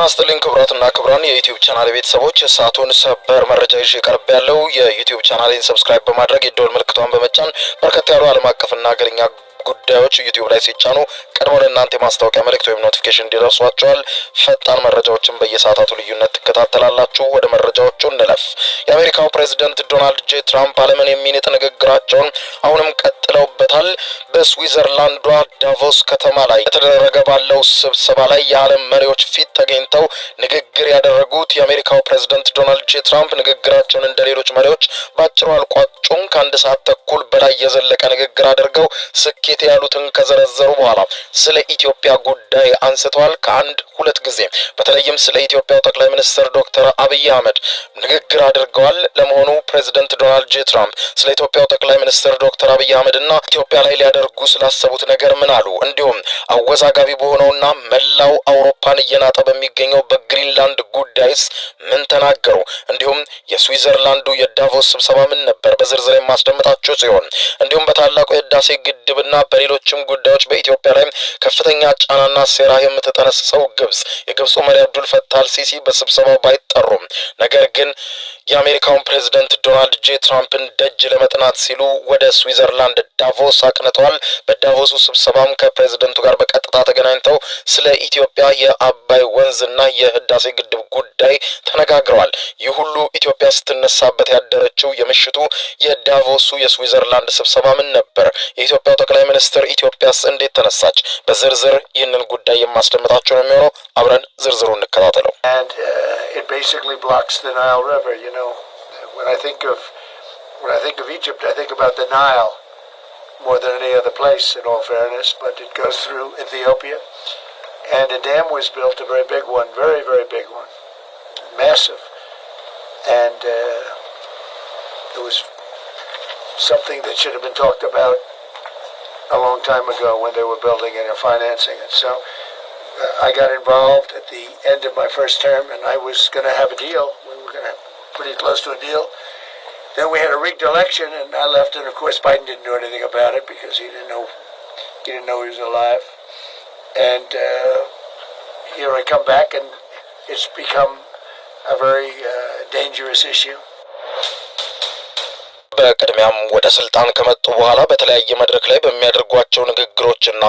ጤናስጥልኝ ክብራትና ክብራን የዩቲዩብ ቻናል ቤተሰቦች የሰዓቱን ሰበር መረጃ ይዤ ቀርብ ያለው የዩቲዩብ ቻናሌን ሰብስክራይብ በማድረግ የደወል ምልክቷን በመጫን በርከት ያሉ ዓለም አቀፍና ሀገርኛ ጉዳዮች ዩቲዩብ ላይ ሲጫኑ ቀድሞ ለእናንተ የማስታወቂያ መልእክት ወይም ኖቲፊኬሽን እንዲደርሷችኋል ፈጣን መረጃዎችን በየሰዓታቱ ልዩነት ትከታተላላችሁ። ወደ መረጃዎቹ እንለፍ። የአሜሪካው ፕሬዝዳንት ዶናልድ ጄ ትራምፕ ዓለምን የሚንጥ ንግግራቸውን አሁንም ቀጥለውበታል። በስዊዘርላንዷ ዳቮስ ከተማ ላይ የተደረገ ባለው ስብሰባ ላይ የዓለም መሪዎች ፊት ተገኝተው ንግግር ያደረጉት የአሜሪካው ፕሬዝዳንት ዶናልድ ጄ ትራምፕ ንግግራቸውን እንደሌሎች መሪዎች ባጭሩ አልቋጩም። ከአንድ ሰዓት ተኩል በላይ የዘለቀ ንግግር አድርገው ስኬት ያሉትን ከዘረዘሩ በኋላ ስለ ኢትዮጵያ ጉዳይ አንስተዋል። ከአንድ ሁለት ጊዜ በተለይም ስለ ኢትዮጵያው ጠቅላይ ሚኒስትር ዶክተር አብይ አህመድ ንግግር አድርገዋል። ለመሆኑ ፕሬዝዳንት ዶናልድ ጄ ትራምፕ ስለ ኢትዮጵያው ጠቅላይ ሚኒስትር ዶክተር አብይ አህመድና ኢትዮጵያ ላይ ሊያደርጉ ስላሰቡት ነገር ምን አሉ? እንዲሁም አወዛጋቢ በሆነውና መላው አውሮፓን እየናጠ በሚገኘው በግሪንላንድ ጉዳይስ ምን ተናገሩ? እንዲሁም የስዊዘርላንዱ የዳቮስ ስብሰባ ምን ነበር? በዝርዝር የማስደምጣችሁ ሲሆን እንዲሁም በታላቁ የህዳሴ ግድብና በሌሎችም ጉዳዮች በኢትዮጵያ ላይ ከፍተኛ ጫናና ሴራ የምትጠነስሰው የግብፁ መሪ አብዱል ፈታህ አልሲሲ በስብሰባው ባይጠሩም ነገር ግን የአሜሪካውን ፕሬዝዳንት ዶናልድ ጄ ትራምፕን ደጅ ለመጥናት ሲሉ ወደ ስዊዘርላንድ ዳቮስ አቅንተዋል። በዳቮሱ ስብሰባም ከፕሬዝዳንቱ ጋር በቀጥታ ተገናኝተው ስለ ኢትዮጵያ የአባይ ወንዝና የህዳሴ ግድብ ጉዳይ ተነጋግረዋል። ይህ ሁሉ ኢትዮጵያ ስትነሳበት ያደረችው የምሽቱ የዳቮሱ የስዊዘርላንድ ስብሰባ ምን ነበር? የኢትዮጵያው ጠቅላይ ሚኒስትር ኢትዮጵያስ እንዴት ተነሳች? በዝርዝር ይህንን ጉዳይ የማስደምጣችሁ ነው የሚሆነው። አብረን ዝርዝሩን እንከታተለው። It basically blocks the Nile River. You know, when I think of Egypt, I think about the Nile more than any other place, in all fairness. But it goes through Ethiopia, and a dam was built, a very big one, very, very big one, massive. And it was something that should have been talked about a long time ago when they were building it or financing it. So I got involved at the end of my first term, and I was going to have a deal. We were going to have pretty close to a deal. Then we had a rigged election, and I left. And of course, Biden didn't know anything about it because he didn't know he was alive. And here I come back, and it's become a very dangerous issue. በቅድሚያም ወደ ስልጣን ከመጡ በኋላ በተለያየ መድረክ ላይ በሚያደርጓቸው ንግግሮችና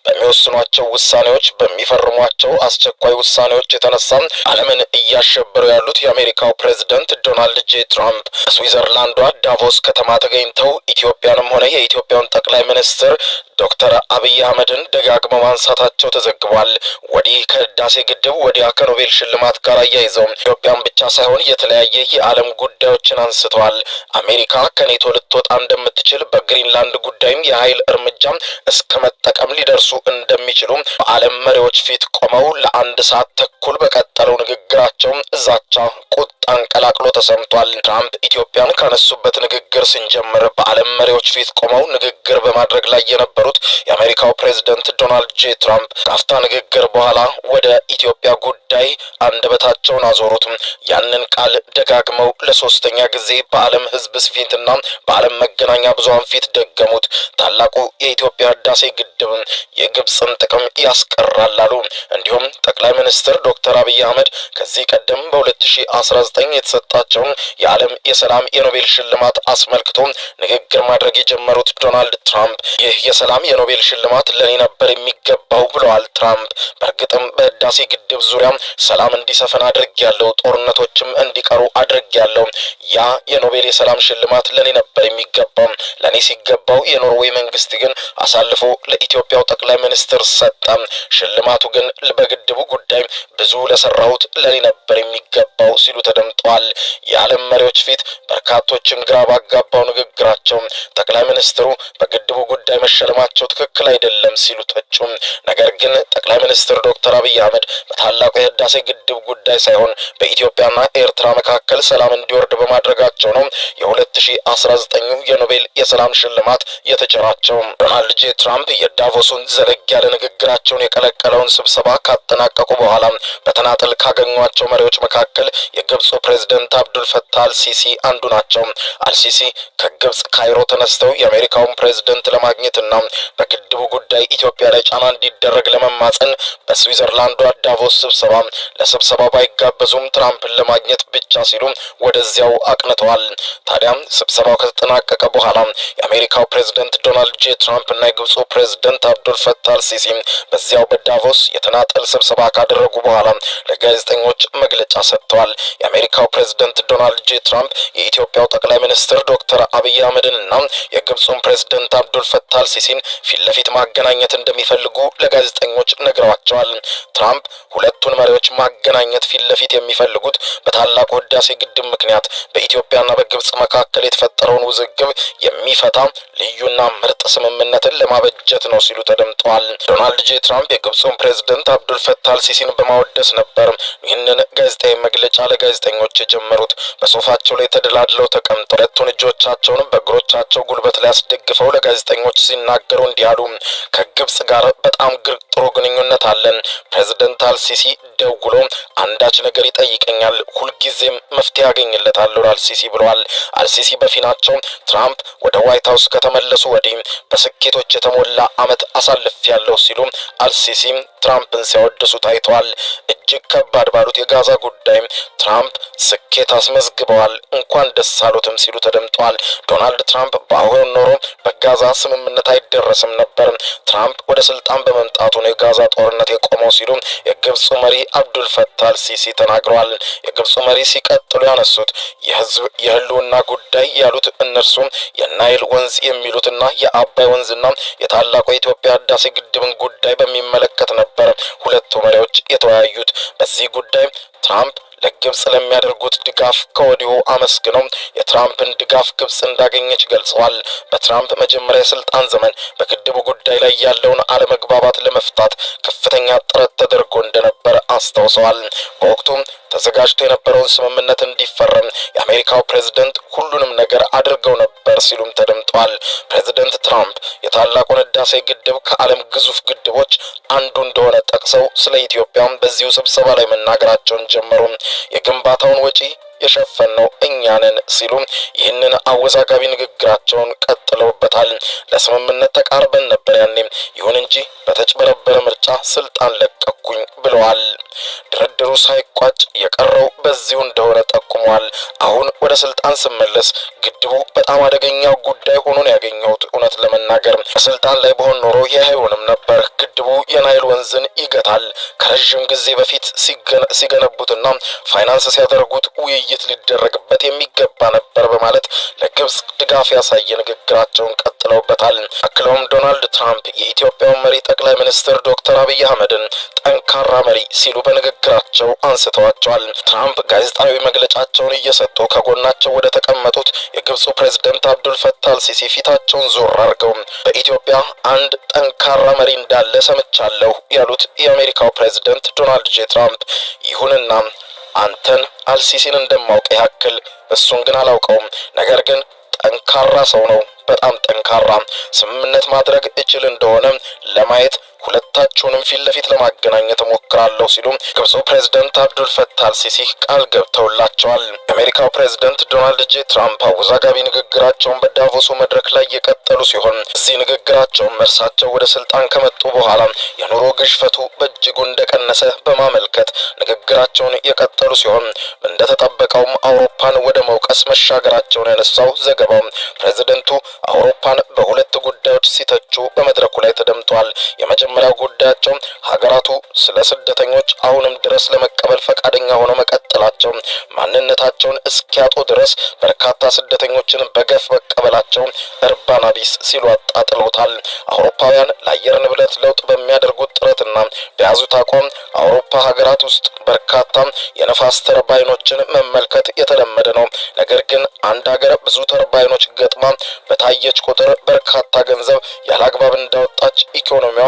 በሚወስኗቸው ውሳኔዎች በሚፈርሟቸው አስቸኳይ ውሳኔዎች የተነሳ ዓለምን እያሸበሩ ያሉት የአሜሪካው ፕሬዝዳንት ዶናልድ ጄ ትራምፕ በስዊዘርላንዷ ዳቮስ ከተማ ተገኝተው ኢትዮጵያንም ሆነ የኢትዮጵያውን ጠቅላይ ሚኒስትር ዶክተር አብይ አህመድን ደጋግመው ማንሳታቸው ተዘግቧል። ወዲህ ከህዳሴ ግድብ ወዲያ ከኖቤል ሽልማት ጋር አያይዘው ኢትዮጵያን ብቻ ሳይሆን የተለያየ የዓለም ጉዳዮችን አንስተዋል። አሜሪካ ከኔቶ ልትወጣ እንደምትችል በግሪንላንድ ጉዳይም የኃይል እርምጃ እስከ መጠቀም ሊደርሱ እንደሚችሉ በዓለም መሪዎች ፊት ቆመው ለአንድ ሰዓት ተኩል በቀጠለው ንግግራቸው ዛቻ ቁጣን ቀላቅሎ ተሰምቷል። ትራምፕ ኢትዮጵያን ካነሱበት ንግግር ስንጀምር በዓለም መሪዎች ፊት ቆመው ንግግር በማድረግ ላይ የነበሩት የአሜሪካው ፕሬዝዳንት ዶናልድ ጄ ትራምፕ ካፍታ ንግግር በኋላ ወደ ኢትዮጵያ ጉዳይ አንደበታቸውን አዞሩት። ያንን ቃል ደጋግመው ለሶስተኛ ጊዜ በዓለም ህዝብ ፊትና በዓለም መገናኛ ብዙሃን ፊት ደገሙት። ታላቁ የኢትዮጵያ ህዳሴ ግድብ የግብፅን ጥቅም ያስቀራል አሉ። እንዲሁም ጠቅላይ ሚኒስትር ዶክተር አብይ አህመድ ከዚህ ቀደም በ2019 የተሰጣቸውን የዓለም የሰላም የኖቤል ሽልማት አስመልክቶ ንግግር ማድረግ የጀመሩት ዶናልድ ትራምፕ ይህ የሰላም የኖቤል ሽልማት ለኔ ነበር የሚገባው ብለዋል። ትራምፕ በእርግጥም በህዳሴ ግድብ ዙሪያ ሰላም እንዲሰፍን አድርጌያለሁ፣ ጦርነቶችም እንዲቀሩ አድርጌያለሁ። ያ የኖቤል የሰላም ሽልማት ለኔ ነበር የሚገባው። ለኔ ሲገባው የኖርዌይ መንግስት ግን አሳልፎ ለኢትዮጵያው ጠቅላይ ሚኒስትር ሰጠ። ሽልማቱ ግን በግድቡ ጉዳይ ብዙ ለሰራሁት ለኔ ነበር የሚገባው ሲሉ ተደምጠዋል። የዓለም መሪዎች ፊት በርካቶችን ግራ ባጋባው ንግግራቸው ጠቅላይ ሚኒስትሩ በግድቡ ጉዳይ መሸለማቸው ትክክል አይደለም ሲሉ ተቹ። ነገር ግን ጠቅላይ ሚኒስትር ዶክተር አብይ አህመድ በታላቁ የህዳሴ ግድብ ጉዳይ ሳይሆን በኢትዮጵያና ኤርትራ መካከል ሰላም እንዲወርድ በማድረጋቸው ነው የ2019 የኖቤል የሰላም ሽልማት የተቸራቸው። ዶናልድ ጄ ትራምፕ የዳቮሱን ዘለግ ያለ ንግግራቸውን የቀለቀለውን ስብሰባ ካጠናቀቁ በኋላ በተናጠል ካገኟቸው መሪዎች መካከል የግብፁ ፕሬዝዳንት አብዱል ፈታህ አልሲሲ አንዱ ናቸው። አልሲሲ ከግብፅ ካይሮ ተነስተው የአሜሪካውን ፕሬዝዳንት ለማግኘትና በግድቡ ጉዳይ ኢትዮጵያ ላይ ጫና እንዲደረግ ለመማጸን በስዊዘርላንዱ ዳቮስ ስብሰባ ለስብሰባው ባይጋበዙም ትራምፕን ለማግኘት ብቻ ሲሉ ወደዚያው አቅንተዋል። ታዲያ ስብሰባው ከተጠናቀቀ በኋላ የአሜሪካው ፕሬዝዳንት ዶናልድ ጄ ትራምፕ እና የግብፁ ፕሬዝዳንት አብዱል ፈታህ አልሲሲ በዚያው በዳቮስ የተናጠል ስብሰባ ካደረጉ በኋላ ለጋዜጠኞች መግለጫ ሰጥተዋል። የአሜሪካው ፕሬዝዳንት ዶናልድ ጄ ትራምፕ የኢትዮጵያው ጠቅላይ ሚኒስትር ዶክተር አብይ አህመድንና የግብፁን ፕሬዝዳንት አብዱል ፈታህ አልሲሲን ፊት ለፊት ማገናኘት እንደሚፈልጉ ለጋዜጠኞች ነግረዋቸዋል። ትራምፕ ሁለቱን መሪዎች ማገናኘት ፊት ለፊት የሚፈልጉት በታላቁ ህዳሴ ግድብ ምክንያት በኢትዮጵያና በግብፅ መካከል የተፈጠረውን ውዝግብ የሚፈታ ልዩና ምርጥ ስምምነትን ለማበጀት ነው ሲሉ ተደምጠዋል። ዶናልድ ጄ ትራምፕ የግብፁን ፕሬዝዳንት አብዱል ፈታህ አልሲሲን በማወደስ ነበር ይህንን ጋዜጣዊ መግለጫ ለጋዜጠኞች የጀመሩት። በሶፋቸው ላይ ተደላድለው ተቀምጠው ሁለቱን እጆቻቸውን በእግሮቻቸው ጉልበት ላይ አስደግፈው ለጋዜጠኞች ሲናገሩ እንዲህ አሉ። ከግብፅ ጋር በጣም ጥሩ ግንኙነት አለን። ፕሬዝዳንት አልሲሲ ደውሎ አንዳች ነገር ይጠይቀኛል፣ ሁልጊዜም መፍትሄ ያገኝለታል አልሲሲ ብለዋል። አልሲሲ በፊናቸው ትራምፕ ወደ ዋይት ሀውስ ከተመለሱ ወዲህ በስኬቶች የተሞላ ዓመት አሳልፌያለሁ ሲሉ አልሲሲ ትራምፕን ሲያወድሱ ታይተዋል። እጅግ ከባድ ባሉት የጋዛ ጉዳይ ትራምፕ ስኬት አስመዝግበዋል፣ እንኳን ደስ አሉትም ሲሉ ተደምጠዋል። ዶናልድ ትራምፕ በአሁን ኖሮ በጋዛ ስምምነት አይደረስም ነበር፣ ትራምፕ ወደ ስልጣን በመምጣቱ ነው የጋዛ ጦርነት የቆመው ሲሉ የግብፁ መሪ አብዱል ፈታህ አልሲሲ ተናግረዋል። የግብፁ መሪ ሲቀጥሉ ያነሱት የህልውና ጉዳይ ያሉት እነርሱ የናይል ወንዝ የሚሉትና የአባይ ወንዝና የታላቁ የኢትዮጵያ ህዳሴ ግድብን ጉዳይ በሚመለከት ነበር ሁለቱ መሪዎች የተወያዩት። በዚህ ጉዳይ ትራምፕ ለግብፅ ለሚያደርጉት ድጋፍ ከወዲሁ አመስግነው የትራምፕን ድጋፍ ግብፅ እንዳገኘች ገልጸዋል። በትራምፕ መጀመሪያ የስልጣን ዘመን በግድቡ ጉዳይ ላይ ያለውን አለመግባባት ለመፍታት ከፍተኛ ጥረት ተደርጎ እንደነበር አስታውሰዋል። በወቅቱም ተዘጋጅቶ የነበረውን ስምምነት እንዲፈረም የአሜሪካው ፕሬዝዳንት ሁሉንም ነገር አድርገው ነበር ሲሉም ተደምጠዋል። ፕሬዝዳንት ትራምፕ የታላቁን ህዳሴ ግድብ ከዓለም ግዙፍ ግድቦች አንዱ እንደሆነ ጠቅሰው ስለ ኢትዮጵያም በዚሁ ስብሰባ ላይ መናገራቸውን ጀመሩ። የግንባታውን ወጪ የሸፈነው እኛ ነን ሲሉ ይህንን አወዛጋቢ ንግግራቸውን ቀጥለውበታል። ለስምምነት ተቃርበን ነበር ያኔም፣ ይሁን እንጂ በተጭበረበረ ምርጫ ስልጣን ለቀኩኝ ብለዋል። ድርድሩ ሳይቋጭ የቀረው በዚሁ እንደሆነ ጠቁመዋል። አሁን ወደ ስልጣን ስመለስ ግድቡ በጣም አደገኛው ጉዳይ ሆኖ ነው ያገኘሁት። እውነት ለመናገር በስልጣን ላይ በሆን ኖሮ ይህ አይሆንም ነበር። ግድቡ የናይል ወንዝን ይገታል። ከረዥም ጊዜ በፊት ሲገነቡትና ፋይናንስ ሲያደርጉት ውይይት ሊደረግበት የሚገባ ነበር በማለት ለግብፅ ድጋፍ ያሳየ ንግግራቸውን ቀጥለውበታል። አክለውም ዶናልድ ትራምፕ የኢትዮጵያውን መሪ ጠቅላይ ሚኒስትር ዶክተር አብይ አህመድን ጠንካራ መሪ ሲሉ በንግግራቸው አንስተዋቸዋል። ትራምፕ ጋዜጣዊ መግለጫቸውን እየሰጡ ከጎናቸው ወደ ተቀመጡት የግብፁ ፕሬዝዳንት አብዱል ፈታህ አልሲሲ ፊታቸውን ዞር አድርገው በኢትዮጵያ አንድ ጠንካራ መሪ እንዳለ ሰምቻለሁ ያሉት የአሜሪካው ፕሬዝዳንት ዶናልድ ጄ ትራምፕ ይሁንና አንተን አልሲሲን እንደማውቅ ያክል እሱን ግን አላውቀውም፣ ነገር ግን ጠንካራ ሰው ነው፣ በጣም ጠንካራ። ስምምነት ማድረግ እችል እንደሆነ ለማየት ሁለታቸውንም ፊት ለፊት ለማገናኘት ሞክራለሁ ሲሉ ግብፁ ፕሬዝዳንት አብዱል ፈታህ አልሲሲ ቃል ገብተውላቸዋል። የአሜሪካው ፕሬዝዳንት ዶናልድ ጄ ትራምፕ አወዛጋቢ ንግግራቸውን በዳቮሱ መድረክ ላይ የቀጠሉ ሲሆን እዚህ ንግግራቸውም እርሳቸው ወደ ስልጣን ከመጡ በኋላ የኑሮ ግሽፈቱ በእጅጉ እንደቀነሰ በማመልከት ንግግራቸውን የቀጠሉ ሲሆን እንደተጠበቀውም አውሮፓን ወደ መውቀስ መሻገራቸውን ያነሳው ዘገባው ፕሬዝዳንቱ አውሮፓን በሁለት ጉዳዮች ሲተቹ በመድረኩ ላይ ተደምጧል። የመጀመሪያው ጉዳያቸው ሀገራቱ ስለ ስደተኞች አሁንም ድረስ ለመቀበል ፈቃደኛ ሆነው መቀጠላቸው፣ ማንነታቸውን እስኪያጡ ድረስ በርካታ ስደተኞችን በገፍ መቀበላቸው እርባና ቢስ ሲሉ አጣጥለውታል። አውሮፓውያን ለአየር ንብረት ለውጥ በሚያደርጉት ጥረትና በያዙት አቋም አውሮፓ ሀገራት ውስጥ በርካታ የነፋስ ተርባይኖችን መመልከት የተለመደ ነው። ነገር ግን አንድ ሀገር ብዙ ተርባይኖች ገጥማ በታየች ቁጥር በርካታ ገንዘብ ያላግባብ እንዳወጣች ኢኮኖሚዋ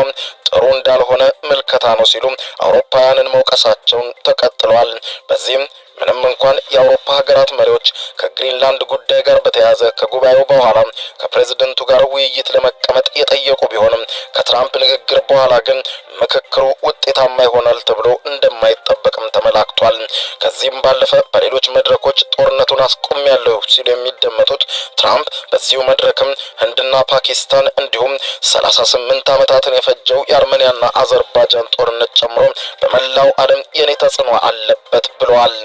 ጥሩ እንዳልሆነ ምልከታ ነው ሲሉ አውሮፓውያንን መውቀሳቸውን ተቀጥለዋል። በዚህም ምንም እንኳን የአውሮፓ ሀገራት መሪዎች ከግሪንላንድ ጉዳይ ጋር በተያያዘ ከጉባኤው በኋላ ከፕሬዝዳንቱ ጋር ውይይት ለመቀመጥ የጠየቁ ቢሆንም ከትራምፕ ንግግር በኋላ ግን ምክክሩ ውጤታማ ይሆናል ተብሎ እንደማይጠበቅም ተመላክቷል። ከዚህም ባለፈ በሌሎች መድረኮች ጦርነቱን አስቆሚያለሁ ሲሉ የሚደመጡት ትራምፕ በዚሁ መድረክም ህንድና ፓኪስታን እንዲሁም 38 ዓመታትን የፈጀው የአርሜኒያና አዘርባይጃን ጦርነት ጨምሮ በመላው ዓለም የኔ ተጽዕኖ አለበት ብለዋል።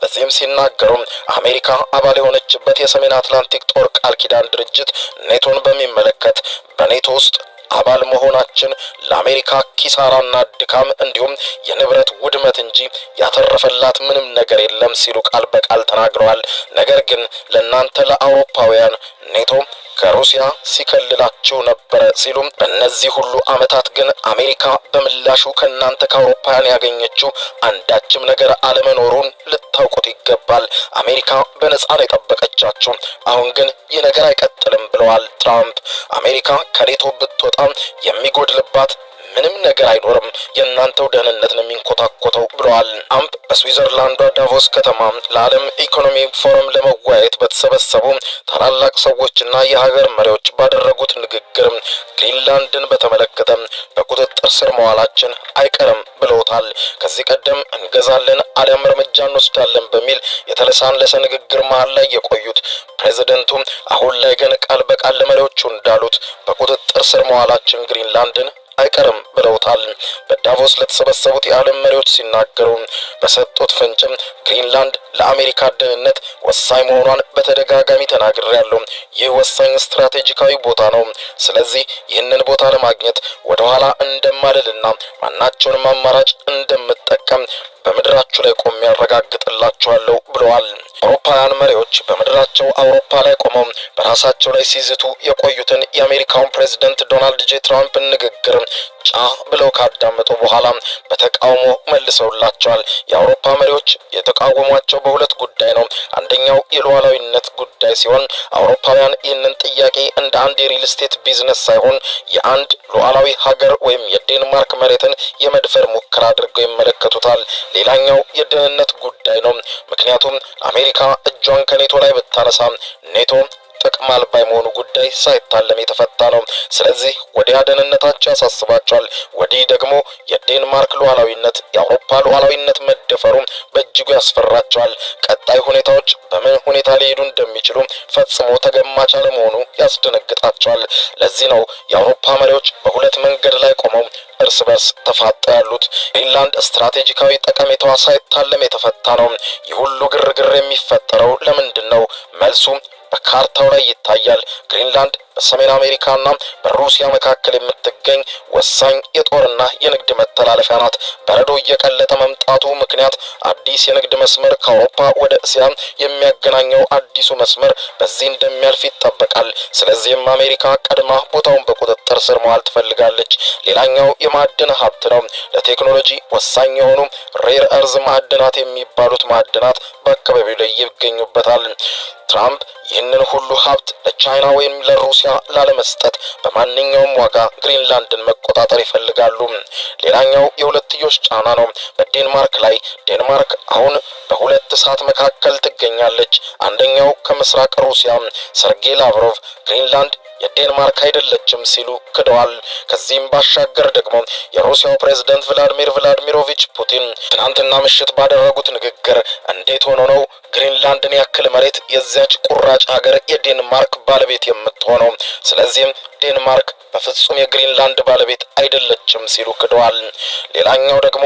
በዚህም ሲናገሩ አሜሪካ አባል የሆነችበት የሰሜን አትላንቲክ ጦር ቃል ኪዳን ድርጅት ኔቶን በሚመለከት በኔቶ ውስጥ አባል መሆናችን ለአሜሪካ ኪሳራና ድካም እንዲሁም የንብረት ውድመት እንጂ ያተረፈላት ምንም ነገር የለም ሲሉ ቃል በቃል ተናግረዋል። ነገር ግን ለእናንተ ለአውሮፓውያን ኔቶ ከሩሲያ ሲከልላችሁ ነበር ሲሉም በእነዚህ ሁሉ ዓመታት ግን አሜሪካ በምላሹ ከእናንተ ከአውሮፓውያን ያገኘችው አንዳችም ነገር አለመኖሩን ልታውቁት ይገባል። አሜሪካ በነጻ ነው የጠበቀቻችሁ። አሁን ግን ይህ ነገር አይቀጥልም ብለዋል ትራምፕ። አሜሪካ ከኔቶ ብትወጣም የሚጎድልባት ምንም ነገር አይኖርም፣ የእናንተው ደህንነት ነው የሚንኮታኮተው ብለዋል። ትራምፕ በስዊዘርላንዷ ዳቮስ ከተማ ለዓለም ኢኮኖሚ ፎረም ለመወያየት በተሰበሰቡ ታላላቅ ሰዎችና የሀገር መሪዎች ባደረጉት ንግግር ግሪንላንድን በተመለከተ በቁጥጥር ስር መዋላችን አይቀርም ብለውታል። ከዚህ ቀደም እንገዛለን አሊያም እርምጃ እንወስዳለን በሚል የተለሳለሰ ንግግር መሃል ላይ የቆዩት ፕሬዝደንቱ አሁን ላይ ግን ቃል በቃል ለመሪዎቹ እንዳሉት በቁጥጥር ስር መዋላችን ግሪንላንድን አይቀርም ብለውታል። በዳቮስ ለተሰበሰቡት የዓለም መሪዎች ሲናገሩ በሰጡት ፍንጭም ግሪንላንድ ለአሜሪካ ደህንነት ወሳኝ መሆኗን በተደጋጋሚ ተናግሬያለሁ። ይህ ወሳኝ ስትራቴጂካዊ ቦታ ነው። ስለዚህ ይህንን ቦታ ለማግኘት ወደ ኋላ እንደማልልና ማናቸውንም አማራጭ እንደምጠቀም በምድራችሁ ላይ ቆሜ ያረጋግጥላችኋለሁ ብለዋል። አውሮፓውያን መሪዎች በምድራቸው አውሮፓ ላይ ቆመው በራሳቸው ላይ ሲዝቱ የቆዩትን የአሜሪካውን ፕሬዝዳንት ዶናልድ ጄ ትራምፕን ንግግር ጫ ብለው ካዳመጡ በኋላ በተቃውሞ መልሰውላቸዋል። የአውሮፓ መሪዎች የተቃወሟቸው በሁለት ጉዳይ ነው። አንደኛው የሉዓላዊነት ጉዳይ ሲሆን አውሮፓውያን ይህንን ጥያቄ እንደ አንድ የሪል ስቴት ቢዝነስ ሳይሆን የአንድ ሉዓላዊ ሀገር ወይም የዴንማርክ መሬትን የመድፈር ሙከራ አድርገው ይመለከቱታል። ሌላኛው የደህንነት ጉዳይ ነው። ምክንያቱም አሜሪካ እጇን ከኔቶ ላይ ብታነሳ ኔቶ ጥቅም አልባ የመሆኑ ጉዳይ ሳይታለም የተፈታ ነው። ስለዚህ ወዲያ ደህንነታቸው ያሳስባቸዋል፣ ወዲህ ደግሞ የዴንማርክ ሉዓላዊነት የአውሮፓ ሉዓላዊነት መደፈሩ በእጅጉ ያስፈራቸዋል። ቀጣይ ሁኔታዎች በምን ሁኔታ ሊሄዱ እንደሚችሉ ፈጽሞ ተገማች አለመሆኑ ያስደነግጣቸዋል። ለዚህ ነው የአውሮፓ መሪዎች በሁለት መንገድ ላይ ቆመው እርስ በርስ ተፋጠው ያሉት። ግሪንላንድ ስትራቴጂካዊ ጠቀሜታዋ ሳይታለም የተፈታ ነው። ይህ ሁሉ ግርግር የሚፈጠረው ለምንድን ነው? መልሱ በካርታው ላይ ይታያል። ግሪንላንድ በሰሜን አሜሪካና በሩሲያ መካከል የምትገኝ ወሳኝ የጦርና የንግድ መተላለፊያ ናት። በረዶ እየቀለጠ መምጣቱ ምክንያት አዲስ የንግድ መስመር ከአውሮፓ ወደ እስያ የሚያገናኘው አዲሱ መስመር በዚህ እንደሚያልፍ ይጠበቃል። ስለዚህም አሜሪካ ቀድማ ቦታውን በቁጥጥር ስር መዋል ትፈልጋለች። ሌላኛው የማዕድን ሀብት ነው። ለቴክኖሎጂ ወሳኝ የሆኑ ሬር እርዝ ማዕድናት የሚባሉት ማዕድናት በአካባቢው ላይ ይገኙበታል። ትራምፕ ይህንን ሁሉ ሀብት ለቻይና ወይም ለሩሲያ ላለመስጠት በማንኛውም ዋጋ ግሪንላንድን መቆጣጠር ይፈልጋሉ። ሌላኛው የሁለትዮሽ ጫና ነው በዴንማርክ ላይ። ዴንማርክ አሁን በሁለት እሳት መካከል ትገኛለች። አንደኛው ከምስራቅ ሩሲያ ሰርጌይ ላቭሮቭ ግሪንላንድ የዴንማርክ አይደለችም ሲሉ ክደዋል። ከዚህም ባሻገር ደግሞ የሩሲያው ፕሬዝዳንት ቭላዲሚር ቭላዲሚሮቪች ፑቲን ትናንትና ምሽት ባደረጉት ንግግር እንዴት ሆኖ ነው ግሪንላንድን ያክል መሬት የዚያች ቁራጭ ሀገር የዴንማርክ ባለቤት የምትሆነው? ስለዚህም ዴንማርክ በፍጹም የግሪንላንድ ባለቤት አይደለችም ሲሉ ክደዋል። ሌላኛው ደግሞ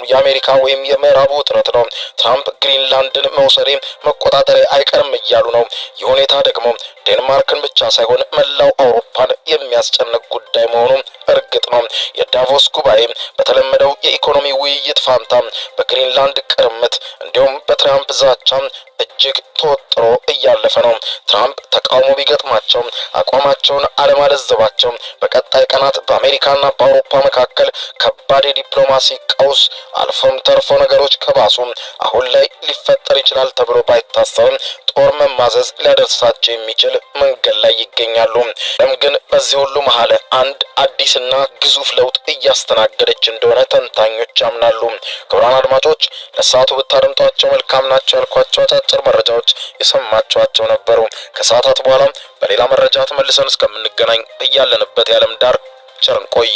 የአሜሪካ ወይም የምዕራቡ ውጥረት ነው። ትራምፕ ግሪንላንድን መውሰዴ መቆጣጠሬ አይቀርም እያሉ ነው። ይህ ሁኔታ ደግሞ ዴንማርክን ብቻ ሳይሆን መላው አውሮፓን የሚያስጨንቅ ጉዳይ መሆኑ እርግጥ ነው። የዳቮስ ጉባኤ በተለመደው የኢኮኖሚ ውይይት ፋንታ በግሪንላንድ ቅርምት እንዲሁም በትራምፕ ዛቻ እጅግ ተወጥሮ እያለፈ ነው። ትራምፕ ተቃውሞ ቢገጥማቸው አቋማቸውን አለማለዘባቸው በቀጣይ ቀናት በአሜሪካና በአውሮፓ መካከል ከባድ የዲፕሎማሲ ቀውስ አልፎም ተርፎ ነገሮች ከባሱ አሁን ላይ ሊፈጠር ይችላል ተብሎ ባይታሰብም ጦር መማዘዝ ሊያደርሳቸው የሚችል መንገድ ላይ ይገኛሉ። ግን በዚህ ሁሉ መሀል አንድ አዲስና ግዙፍ ለውጥ እያስተናገደች እንደሆነ ተንታኞች ያምናሉ። ክቡራን አድማጮች ለሰዓቱ ብታደምጧቸው መልካም ናቸው ያልኳቸው አጫጭር መረጃዎች የሰማችኋቸው ነበሩ። ከሰዓታት በኋላ በሌላ መረጃ ተመልሰን እስከምንገናኝ እያለንበት የዓለም ዳር ቸር እንቆይ።